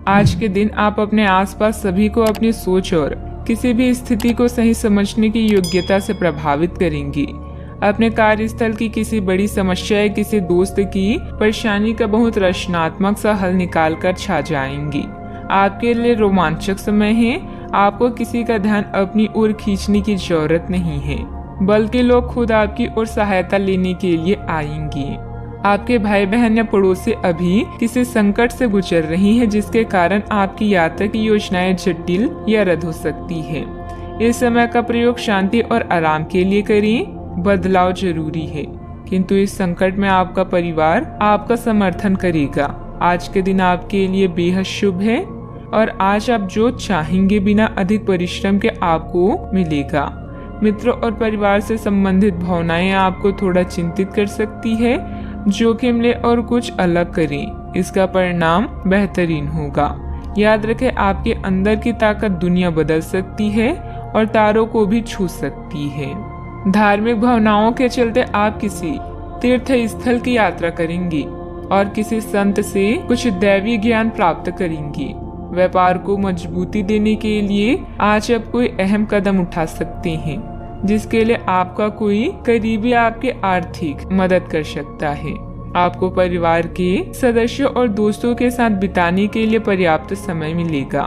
आज के दिन आप अपने आसपास सभी को अपनी सोच और किसी भी स्थिति को सही समझने की योग्यता से प्रभावित करेंगी। अपने कार्यस्थल की किसी बड़ी समस्या या किसी दोस्त की परेशानी का बहुत रचनात्मक सा हल निकाल कर छा जाएंगी। आपके लिए रोमांचक समय है। आपको किसी का ध्यान अपनी ओर खींचने की जरूरत नहीं है, बल्कि लोग खुद आपकी ओर सहायता लेने के लिए आएंगे। आपके भाई बहन या पड़ोसी अभी किसी संकट से गुजर रही हैं, जिसके कारण आपकी यात्रा की योजनाएं जटिल या रद्द हो सकती है। इस समय का प्रयोग शांति और आराम के लिए करें। बदलाव जरूरी है, किंतु इस संकट में आपका परिवार आपका समर्थन करेगा। आज के दिन आपके लिए बेहद शुभ है और आज आप जो चाहेंगे बिना अधिक परिश्रम के आपको मिलेगा। मित्रों और परिवार से संबंधित भावनाएं आपको थोड़ा चिंतित कर सकती है। जोखिम ले और कुछ अलग करें, इसका परिणाम बेहतरीन होगा। याद रखें, आपके अंदर की ताकत दुनिया बदल सकती है और तारों को भी छू सकती है। धार्मिक भावनाओं के चलते आप किसी तीर्थ स्थल की यात्रा करेंगी और किसी संत से कुछ दैवी ज्ञान प्राप्त करेंगी। व्यापार को मजबूती देने के लिए आज आप कोई अहम कदम उठा सकते हैं, जिसके लिए आपका कोई करीबी आपकी आर्थिक मदद कर सकता है। आपको परिवार के सदस्यों और दोस्तों के साथ बिताने के लिए पर्याप्त समय मिलेगा।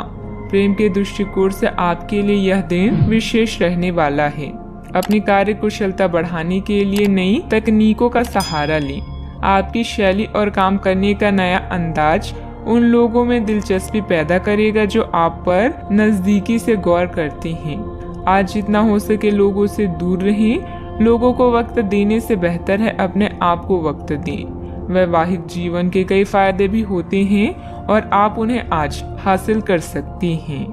प्रेम के दृष्टिकोण से आपके लिए यह दिन विशेष रहने वाला है। अपनी कार्य कुशलता बढ़ाने के लिए नई तकनीकों का सहारा लें। आपकी शैली और काम करने का नया अंदाज उन लोगों में दिलचस्पी पैदा करेगा जो आप पर नजदीकी से गौर करते हैं। आज जितना हो सके लोगों से दूर रहें। लोगों को वक्त देने से बेहतर है अपने आप को वक्त दें। वैवाहिक जीवन के कई फायदे भी होते हैं और आप उन्हें आज हासिल कर सकते हैं।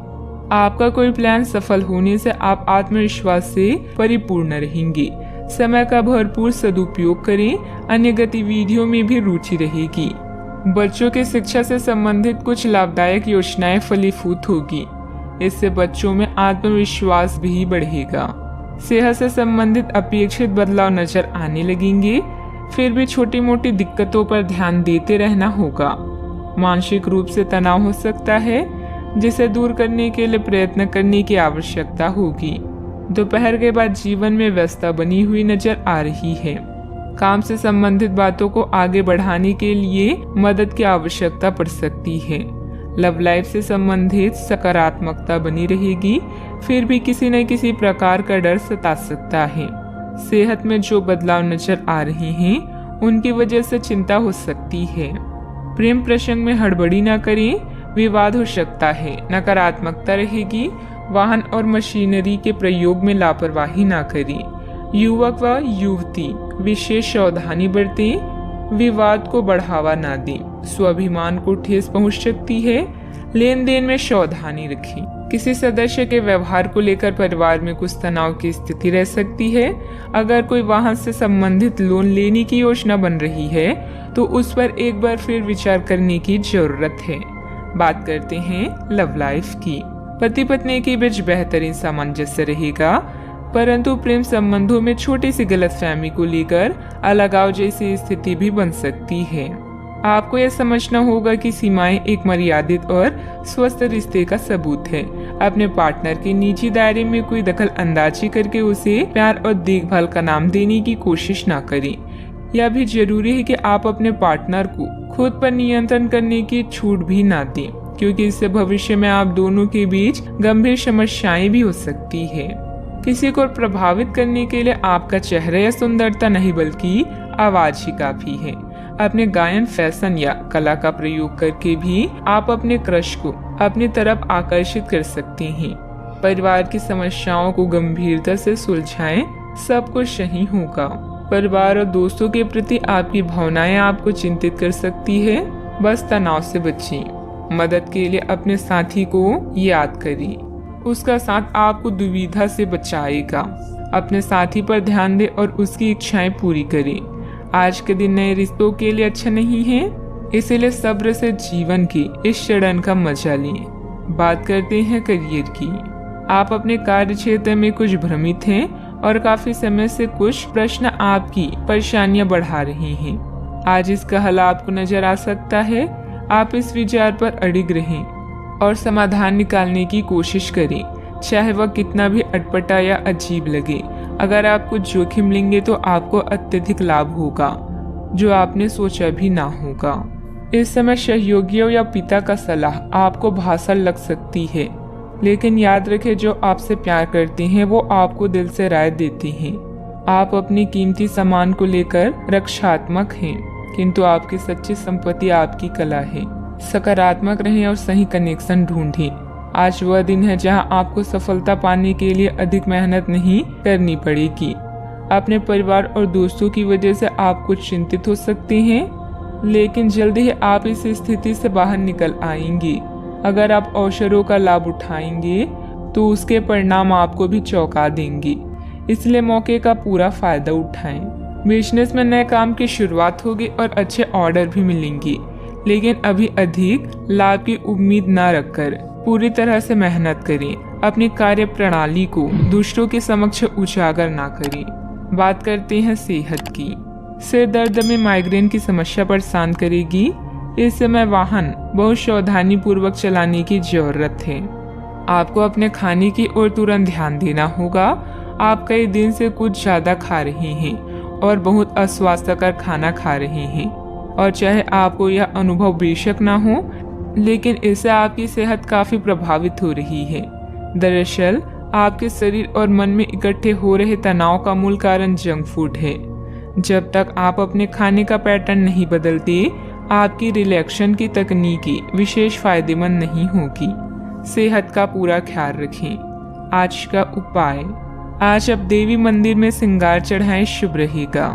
आपका कोई प्लान सफल होने से आप आत्मविश्वास से परिपूर्ण रहेंगे। समय का भरपूर सदुपयोग करें। अन्य गतिविधियों में भी रुचि रहेगी। बच्चों की शिक्षा से संबंधित कुछ लाभदायक योजनाएं फलीभूत होगी। इससे बच्चों में आत्मविश्वास भी बढ़ेगा। सेहत से संबंधित अपेक्षित बदलाव नजर आने लगेंगे। फिर भी छोटी मोटी दिक्कतों पर ध्यान देते रहना होगा। मानसिक रूप से तनाव हो सकता है, जिसे दूर करने के लिए प्रयत्न करने की आवश्यकता होगी। दोपहर के बाद जीवन में व्यस्तता बनी हुई नजर आ रही है। काम से संबंधित बातों को आगे बढ़ाने के लिए मदद की आवश्यकता पड़ सकती है। लव लाइफ से संबंधित सकारात्मकता बनी रहेगी। फिर भी किसी न किसी प्रकार का डर सता सकता है। सेहत में जो बदलाव नजर आ रहे हैं उनकी वजह से चिंता हो सकती है। प्रेम प्रसंग में हड़बड़ी न करें, विवाद हो सकता है। नकारात्मकता रहेगी। वाहन और मशीनरी के प्रयोग में लापरवाही न करें। युवक व युवती विशेष सावधानी बरतें। विवाद को बढ़ावा न दें। स्वाभिमान को ठेस पहुंच सकती है। लेन देन में सावधानी रखें। किसी सदस्य के व्यवहार को लेकर परिवार में कुछ तनाव की स्थिति रह सकती है। अगर कोई वाहन से संबंधित लोन लेने की योजना बन रही है तो उस पर एक बार फिर विचार करने की जरूरत है। बात करते हैं लव लाइफ की। पति पत्नी के बीच बेहतरीन सामंजस्य रहेगा, परंतु प्रेम संबंधों में छोटी सी गलतफहमी को लेकर अलगाव जैसी स्थिति भी बन सकती है। आपको यह समझना होगा कि सीमाएं एक मर्यादित और स्वस्थ रिश्ते का सबूत है। अपने पार्टनर के निजी दायरे में कोई दखल अंदाजी करके उसे प्यार और देखभाल का नाम देने की कोशिश ना करें। यह भी जरूरी है कि आप अपने पार्टनर को खुद पर नियंत्रण करने की छूट भी ना दें, क्योंकि इससे भविष्य में आप दोनों के बीच गंभीर समस्याएं भी हो सकती है। किसी को प्रभावित करने के लिए आपका चेहरा या सुंदरता नहीं बल्कि आवाज ही काफी है। अपने गायन, फैशन या कला का प्रयोग करके भी आप अपने क्रश को अपनी तरफ आकर्षित कर सकते हैं। परिवार की समस्याओं को गंभीरता से सुलझाएं, सब कुछ सही होगा। परिवार और दोस्तों के प्रति आपकी भावनाएं आपको चिंतित कर सकती है। बस तनाव से बचें। मदद के लिए अपने साथी को याद करें। उसका साथ आपको दुविधा से बचाएगा। अपने साथी पर ध्यान दें और उसकी इच्छाएं पूरी करें। आज के दिन नए रिश्तों के लिए अच्छा नहीं है, इसलिए सब्र से जीवन की इस चरण का मजा लें। बात करते हैं करियर की। आप अपने कार्य क्षेत्र में कुछ भ्रमित हैं और काफी समय से कुछ प्रश्न आपकी परेशानियां बढ़ा रहे हैं। आज इसका हल आपको नजर आ सकता है। आप इस विचार पर अडिग रहें और समाधान निकालने की कोशिश करें, चाहे वह कितना भी अटपटा या अजीब लगे। अगर आप कुछ जोखिम लेंगे तो आपको अत्यधिक लाभ होगा, जो आपने सोचा भी ना होगा। इस समय सहयोगियों या पिता का सलाह आपको भासर लग सकती है, लेकिन याद रखें, जो आपसे प्यार करते हैं वो आपको दिल से राय देते हैं। आप अपनी कीमती सामान को लेकर रक्षात्मक हैं, किंतु आपकी सच्ची संपत्ति आपकी कला है। सकारात्मक रहें और सही कनेक्शन ढूंढें। आज वह दिन है जहां आपको सफलता पाने के लिए अधिक मेहनत नहीं करनी पड़ेगी। अपने परिवार और दोस्तों की वजह से आप कुछ चिंतित हो सकते हैं, लेकिन जल्दी ही आप इस स्थिति से बाहर निकल आएंगे। अगर आप अवसरों का लाभ उठाएंगे तो उसके परिणाम आपको भी चौंका देंगे, इसलिए मौके का पूरा फायदा उठाएं। बिजनेस में नए काम की शुरुआत होगी और अच्छे ऑर्डर भी मिलेंगे, लेकिन अभी अधिक लाभ की उम्मीद न रखकर पूरी तरह से मेहनत करें। अपनी कार्य प्रणाली को दूसरों के समक्ष उजागर ना करें। बात करते हैं सेहत की। सिर दर्द में माइग्रेन की समस्या परेशान करेगी। इस समय वाहन बहुत सावधानी पूर्वक चलाने की जरूरत है। आपको अपने खाने की ओर तुरंत ध्यान देना होगा। आप कई दिन से कुछ ज्यादा खा रहे हैं और बहुत अस्वास्थ्यकर खाना खा रहे हैं, और चाहे आपको यह अनुभव बेशक ना हो, लेकिन इससे आपकी सेहत काफी प्रभावित हो रही है। दरअसल आपके शरीर और मन में इकट्ठे हो रहे तनाव का मूल कारण जंक फूड है। जब तक आप अपने खाने का पैटर्न नहीं बदलते, आपकी रिलैक्सेशन की तकनीकी विशेष फायदेमंद नहीं होगी। सेहत का पूरा ख्याल रखें। आज का उपाय, आज आप देवी मंदिर में श्रृंगार चढ़ाएं, शुभ रहेगा।